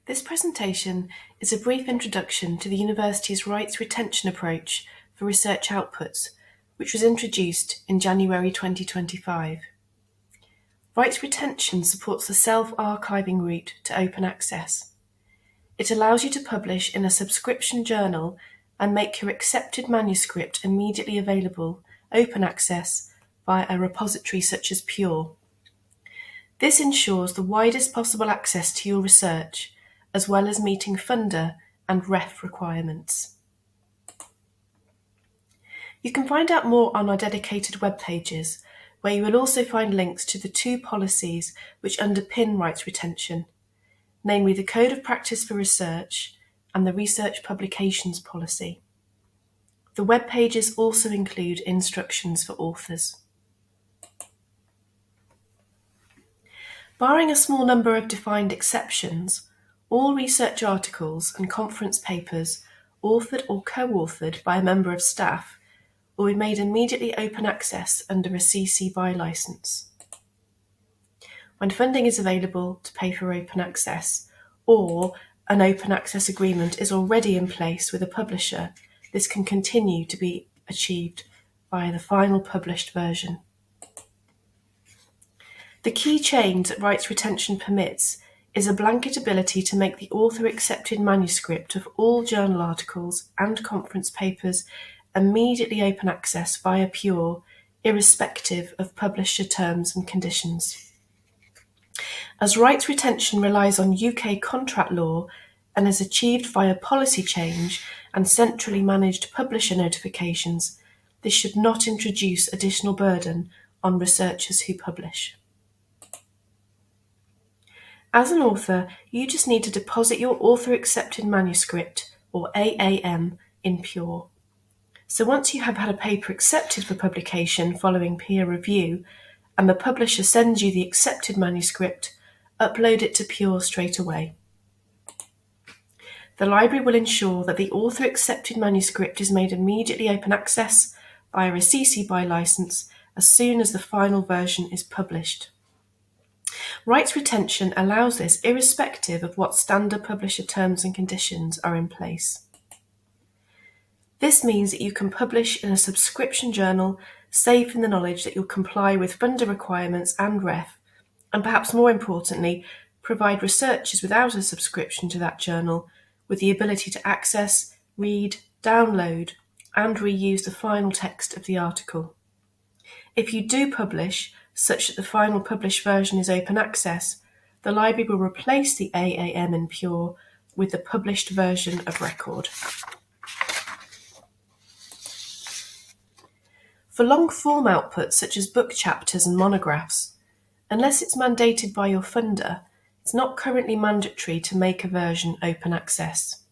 This presentation is a brief introduction to the university's rights retention approach for research outputs, which was introduced in January 2025. Rights retention supports the self-archiving route to open access. It allows you to publish in a subscription journal and make your accepted manuscript immediately available, open access, via a repository such as Pure. This ensures the widest possible access to your research, as well as meeting funder and ref requirements. You can find out more on our dedicated web pages, where you will also find links to the two policies which underpin rights retention, namely the Code of Practice for Research and the Research Publications Policy. The web pages also include instructions for authors. Barring a small number of defined exceptions, all research articles and conference papers authored or co-authored by a member of staff will be made immediately open access under a CC BY licence. When funding is available to pay for open access, or an open access agreement is already in place with a publisher, this can continue to be achieved via the final published version. The key change that rights retention permits is a blanket ability to make the author-accepted manuscript of all journal articles and conference papers immediately open access via Pure, irrespective of publisher terms and conditions. As rights retention relies on UK contract law and is achieved via policy change and centrally managed publisher notifications, this should not introduce additional burden on researchers who publish. As an author, you just need to deposit your author-accepted manuscript, or AAM, in Pure. So once you have had a paper accepted for publication following peer review, and the publisher sends you the accepted manuscript, upload it to Pure straight away. The library will ensure that the author-accepted manuscript is made immediately open access via a CC BY licence as soon as the final version is published. Rights retention allows this irrespective of what standard publisher terms and conditions are in place. This means that you can publish in a subscription journal, safe in the knowledge that you'll comply with funder requirements and ref, and perhaps more importantly, provide researchers without a subscription to that journal with the ability to access, read, download, and reuse the final text of the article. If you do publish, such that the final published version is open access, the library will replace the AAM in Pure with the published version of record. For long-form outputs such as book chapters and monographs, unless it's mandated by your funder, it's not currently mandatory to make a version open access.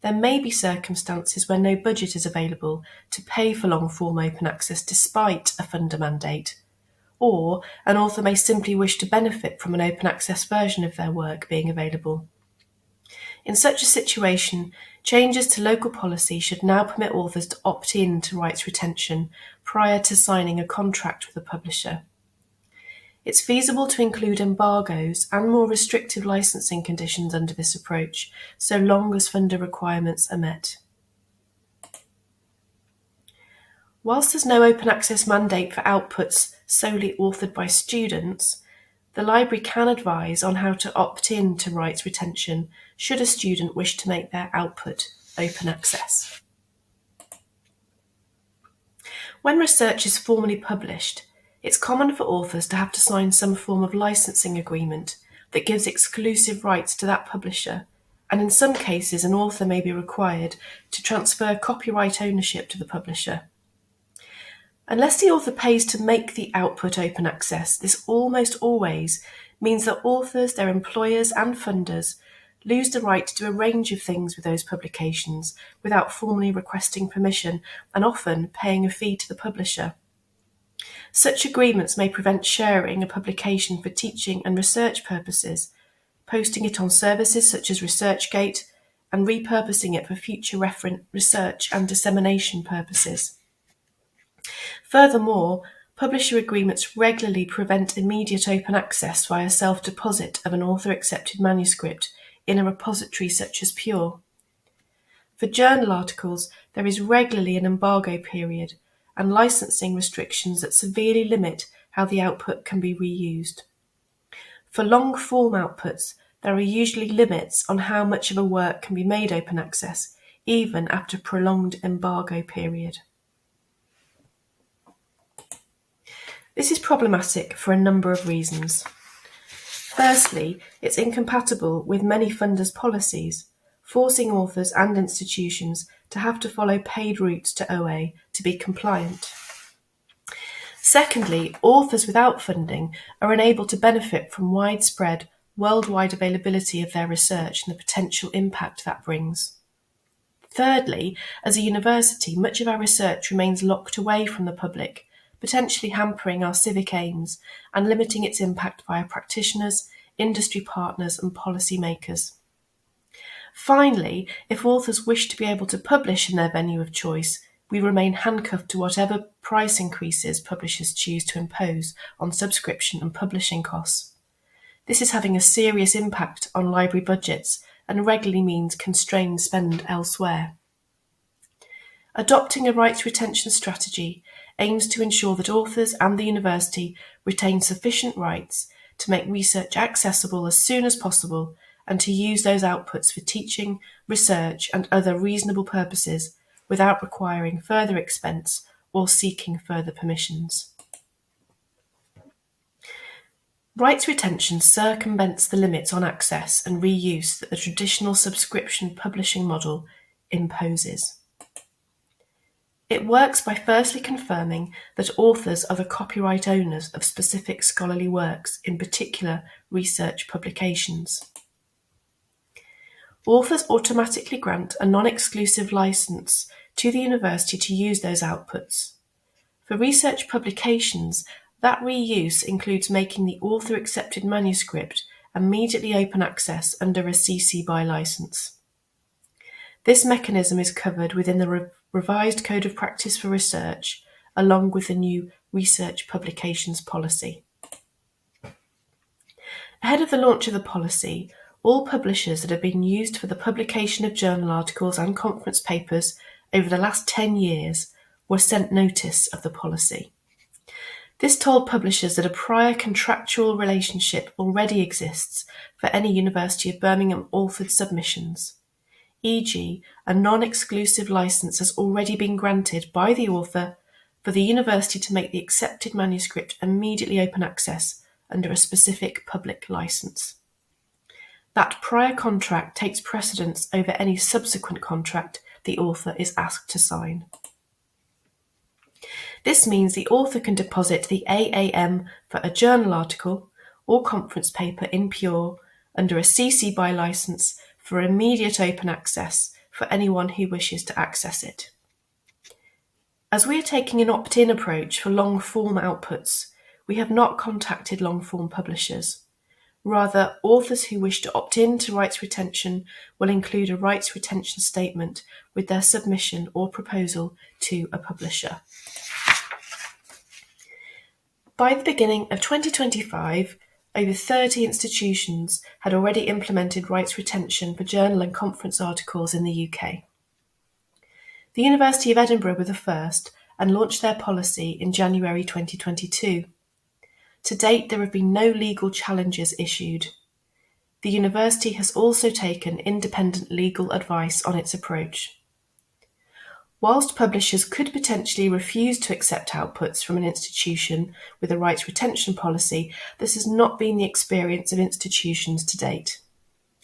There may be circumstances where no budget is available to pay for long-form open access despite a funder mandate, or an author may simply wish to benefit from an open access version of their work being available. In such a situation, changes to local policy should now permit authors to opt in to rights retention prior to signing a contract with a publisher. It's feasible to include embargoes and more restrictive licensing conditions under this approach, so long as funder requirements are met. Whilst there's no open access mandate for outputs solely authored by students, the library can advise on how to opt in to rights retention should a student wish to make their output open access. When research is formally published, it's common for authors to have to sign some form of licensing agreement that gives exclusive rights to that publisher, and in some cases an author may be required to transfer copyright ownership to the publisher. Unless the author pays to make the output open access, this almost always means that authors, their employers and funders lose the right to do a range of things with those publications without formally requesting permission and often paying a fee to the publisher. Such agreements may prevent sharing a publication for teaching and research purposes, posting it on services such as ResearchGate, and repurposing it for future research and dissemination purposes. Furthermore, publisher agreements regularly prevent immediate open access via self-deposit of an author-accepted manuscript in a repository such as Pure. For journal articles, there is regularly an embargo period and licensing restrictions that severely limit how the output can be reused. For long-form outputs, there are usually limits on how much of a work can be made open access, even after a prolonged embargo period. This is problematic for a number of reasons. Firstly, it's incompatible with many funders' policies, forcing authors and institutions to have to follow paid routes to OA to be compliant. Secondly, authors without funding are unable to benefit from widespread, worldwide availability of their research and the potential impact that brings. Thirdly, as a university, much of our research remains locked away from the public, potentially hampering our civic aims and limiting its impact via practitioners, industry partners and policy makers. Finally, if authors wish to be able to publish in their venue of choice, we remain handcuffed to whatever price increases publishers choose to impose on subscription and publishing costs. This is having a serious impact on library budgets and regularly means constrained spend elsewhere. Adopting a rights retention strategy aims to ensure that authors and the university retain sufficient rights to make research accessible as soon as possible and to use those outputs for teaching, research and other reasonable purposes without requiring further expense or seeking further permissions. Rights retention circumvents the limits on access and reuse that the traditional subscription publishing model imposes. It works by firstly confirming that authors are the copyright owners of specific scholarly works, in particular research publications. Authors automatically grant a non-exclusive license to the university to use those outputs. For research publications, that reuse includes making the author-accepted manuscript immediately open access under a CC BY license. This mechanism is covered within the revised Code of Practice for Research, along with the new Research Publications Policy. Ahead of the launch of the policy, all publishers that have been used for the publication of journal articles and conference papers over the last 10 years were sent notice of the policy. This told publishers that a prior contractual relationship already exists for any University of Birmingham authored submissions, e.g., a non-exclusive license has already been granted by the author for the university to make the accepted manuscript immediately open access under a specific public license. That prior contract takes precedence over any subsequent contract the author is asked to sign. This means the author can deposit the AAM for a journal article or conference paper in Pure under a CC BY license for immediate open access for anyone who wishes to access it. As we are taking an opt-in approach for long-form outputs, we have not contacted long-form publishers. Rather, authors who wish to opt in to rights retention will include a rights retention statement with their submission or proposal to a publisher. By the beginning of 2025, over 30 institutions had already implemented rights retention for journal and conference articles in the UK. The University of Edinburgh were the first and launched their policy in January 2022. To date, there have been no legal challenges issued. The university has also taken independent legal advice on its approach. Whilst publishers could potentially refuse to accept outputs from an institution with a rights retention policy, this has not been the experience of institutions to date.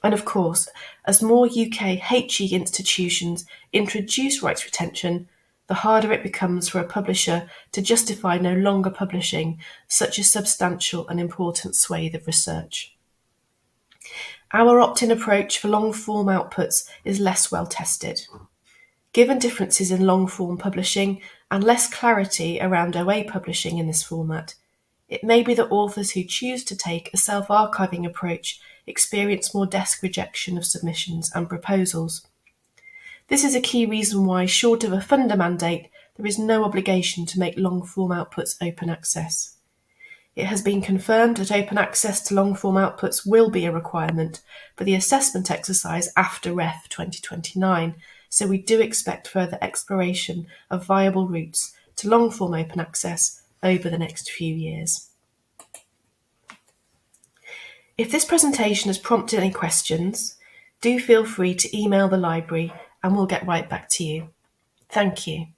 And of course, as more UK HE institutions introduce rights retention, the harder it becomes for a publisher to justify no longer publishing such a substantial and important swathe of research. Our opt-in approach for long-form outputs is less well tested. Given differences in long-form publishing and less clarity around OA publishing in this format, it may be that authors who choose to take a self-archiving approach experience more desk rejection of submissions and proposals. This is a key reason why, short of a funder mandate, there is no obligation to make long-form outputs open access. It has been confirmed that open access to long-form outputs will be a requirement for the assessment exercise after REF 2029, so we do expect further exploration of viable routes to long-form open access over the next few years. If this presentation has prompted any questions, do feel free to email the library and we'll get right back to you. Thank you.